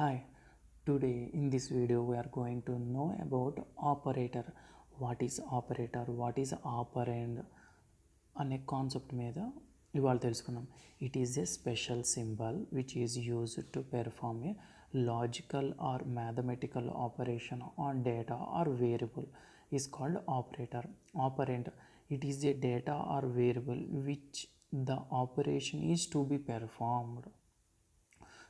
Hi, today in this video we are going to know about operator. What is operator? What is operand? అనే concept మీద ఇవాళ తెలుసుకుందాం. It is a special symbol which is used to perform a logical or mathematical operation on data or variable is called operator. Operand, it is a data or variable which the operation is to be performed.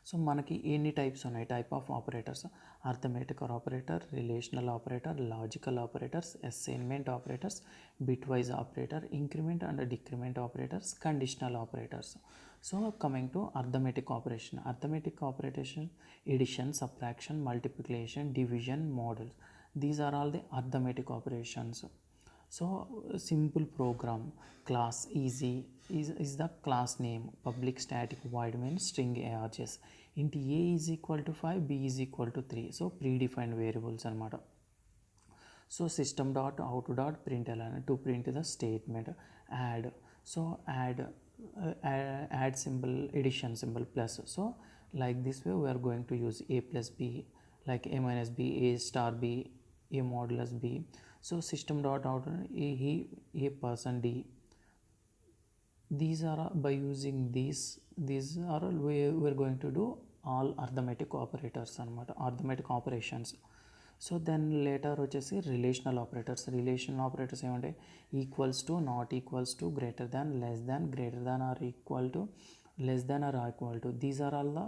So మనకి ఎన్ని types ఉన్నాయి? Type of operators: arithmetic operator, relational operator, logical operators, assignment operators, bitwise operator, increment and decrement operators, conditional operators. So coming to arithmetic operation. Arithmetic operation: addition, subtraction, multiplication, division, modulus. These are all the arithmetic operations. So simple program: class easy is the class name, public static void main, string args, int a is equal to 5, b is equal to 3. So predefined variables anamata. So system dot out dot println to print the statement. Add, so add symbol, addition symbol, plus. So like this way we are going to use a plus b, like a minus b, a star b, a modulus b. So system dot out a person d. These are by using these are we are going to do all arithmetic operators anamata, arithmetic operations. So then later వచ్చేసి relational operators. Relational operators ఏమంటే equals to, not equals to, greater than, less than, greater than or equal to, less than or equal to. These are all the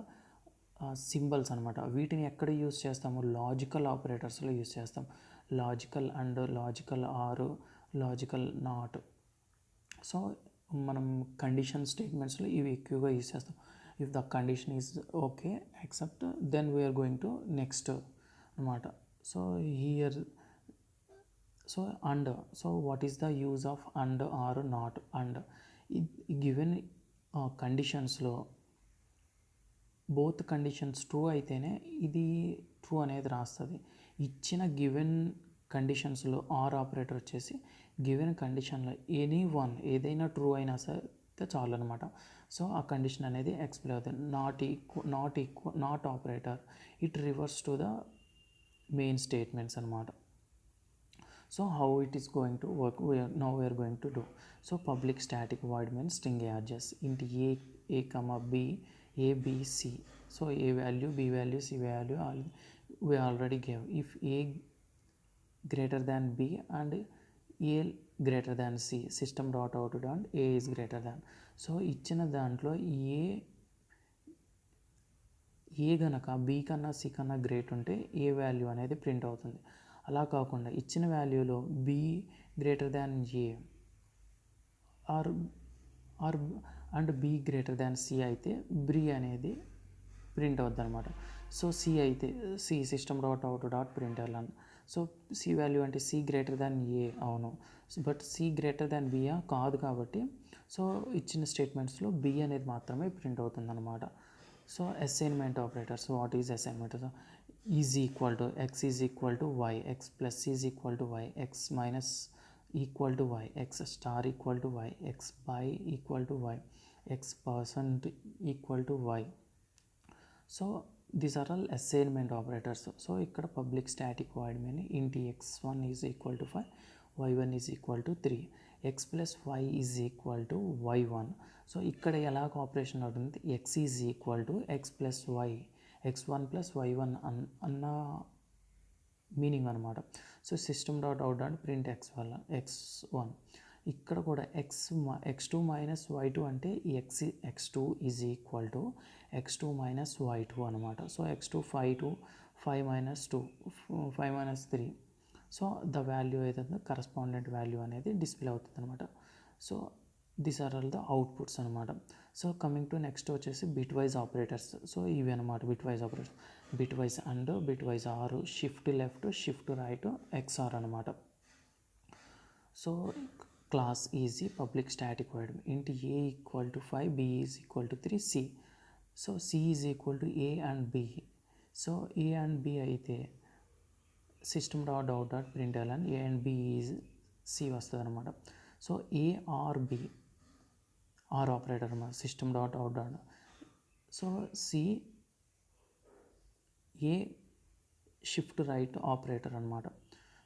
symbols అనమాట. వీటిని ఎక్కడ use చేస్తాము? Logical ఆపరేటర్స్లో use చేస్తాం. Logical and, logical or, logical not. So మనం condition స్టేట్మెంట్స్లో ఇవి ఎక్కువగా యూజ్ చేస్తాం. If the condition is okay accept, then we are going to next అనమాట. So here, so and, so what is the use of and or not? And given కండిషన్స్లో both conditions true అయితేనే ఇది true అనేది రాస్తుంది. ఇచ్చిన given కండిషన్స్లో or operator వచ్చేసి given కండిషన్లో ఎనీ వన్ ఏదైనా ట్రూ అయినా సరే చాలు అనమాట. సో ఆ కండిషన్ అనేది ఎక్స్ప్లెయిన్ అవుతుంది. Not operator, it reverse to the main statements అనమాట. So how it is going to work, now we are going to do. So public static void means string args int a comma b, a b c. So a value, b value, c value we already gave. If a greater than b and a greater than c, system dot out dot a is greater than. So ఇచ్చిన దాంట్లో ఏ గనక be కన్నా C కన్నా great ఉంటే ఏ value అనేది print అవుతుంది. అలా కాకుండా ఇచ్చిన వాల్యూలో b greater than a or and b greater than c అయితే బ్రీ అనేది ప్రింట్ అవుతుంది అనమాట. సో సి అయితే c, system dot out dot print వెళ్ళాను. సో సి వాల్యూ అంటే సి గ్రేటర్ దాన్ ఏ, అవును. బట్ సి గ్రేటర్ దాన్ బియా కాదు, కాబట్టి సో ఇచ్చిన స్టేట్మెంట్స్లో బి అనేది మాత్రమే ప్రింట్ అవుతుంది అనమాట. So assignment operators. What is assignment? Is equal to x is equal to y, x plus is equal to y, x minus equal to y, x star equal to y, x by equal to y, x percent equal to y. So these are all assignment operators. So ఇక్కడ public static void mean int x1 is equal to 5, y1 is equal to 3, x plus why is equal to y1. So ఇక్కడ ఎలాగ operation అవుతుంది? X is equal to X plus Y, x1 plus y1 అన్న meaning అనమాట. So system dot out dot print x1. ఇక్కడ కూడా x2 minus y2 అంటే x2 is equal to x2 minus y2 అనమాట. So x2 5 minus 2, 5 minus 3. So the value ఏదైతే correspondent value అనేది display అవుతుంది అనమాట. So these are all the outputs అనమాట. So coming to next వచ్చేసి బిట్ వైజ్ ఆపరేటర్స్. సో ఇవి అనమాట bitwise operators. Bitwise and, bitwise or, shift left, shift right, XOR అనమాట. So class easy, public static void int a equal to 5, b is equal to 3, c. So c is equal to a and b. So a and b అయితే system dot out dot print వెళ్ళాను, a and b is c వస్తుంది అనమాట. So a or b, or operator అన్నమాట, system dot out dot. So c a shift right operator అనమాట.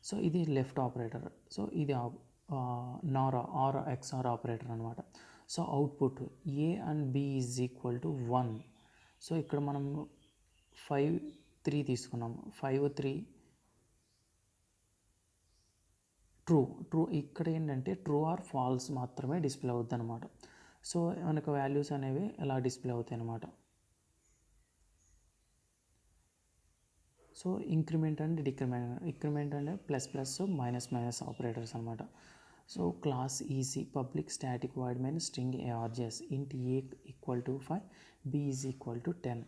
So ఇది left operator. So ఇది nor or xor operator అనమాట. So output a and b is equal to 1. So ఇక్కడ మనం 5 3 తీసుకున్నాము. 5 3 true ఇక్కడ ఏంటంటే ట్రూ ఆర్ ఫాల్స్ మాత్రమే డిస్ప్లే అవుద్ది అనమాట. సో మనకు వాల్యూస్ అనేవి ఎలా డిస్ప్లే అవుతాయి అనమాట. సో ఇంక్రిమెంట్ అండ్ ఇంక్రిమెంట్ అంటే plus plus minus minus operators అనమాట. So class EC public static void main string args int a equal to 5 b is equal to 10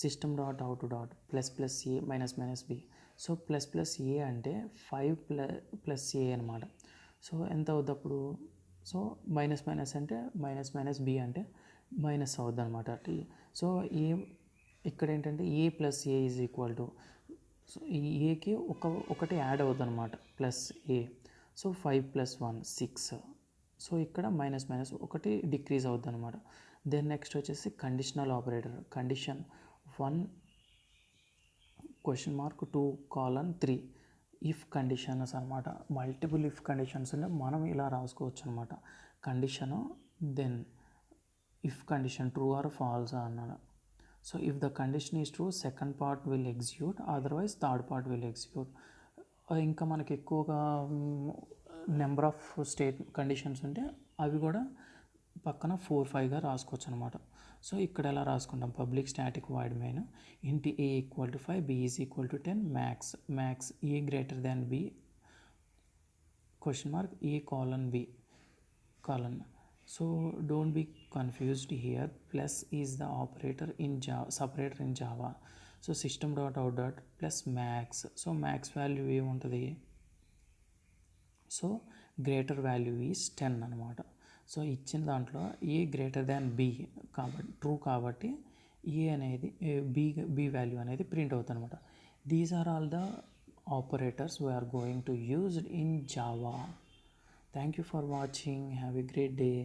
system dot out dot plus plus a minus minus b. So plus plus a అంటే 5 plus a అనమాట. So ఎంత అవుద్ది అప్పుడు? So minus minus అంటే minus minus b అంటే minus అవుద్ది అనమాట. So ఏ ఇక్కడ ఏంటంటే a plus a is equal to, so ఈ ఏకి ఒకటి యాడ్ అవుతుంది అనమాట ప్లస్ ఏ. సో 5 + 1 6. సో ఇక్కడ మైనస్ మైనస్ ఒకటి డిక్రీజ్ అవుతుంది అనమాట. దెన్ నెక్స్ట్ వచ్చేసి conditional operator. Condition 1 (2:3 if conditions అనమాట. మల్టిపుల్ ఇఫ్ కండిషన్స్ ఉంటే మనం ఇలా రాసుకోవచ్చు అనమాట. Condition then if condition true or false అన్నాడు. So if the condition is true second part will execute, otherwise third part will execute. ఇంకా మనకి ఎక్కువగా నెంబర్ ఆఫ్ కండిషన్స్ ఉంటే అవి కూడా పక్కన 4 5గా రాసుకోవచ్చు అనమాట. సో ఇక్కడ ఎలా రాసుకుంటాం? Public static void main int a equal to 5 b is equal to 10 max a greater than b a colon b colon. So don't be confused here. Plus is the operator in Java, separator in Java. So system.out plus max. So max value ఏముంటుంది? So greater value is 10 అనమాట. So ఇచ్చిన దాంట్లో a greater than b కాబట్టి true కాబట్టి a అనేది b value అనేది print అవుతుంది అనమాట. These are all the operators we are going to use in Java. Thank you for watching. Have a great day.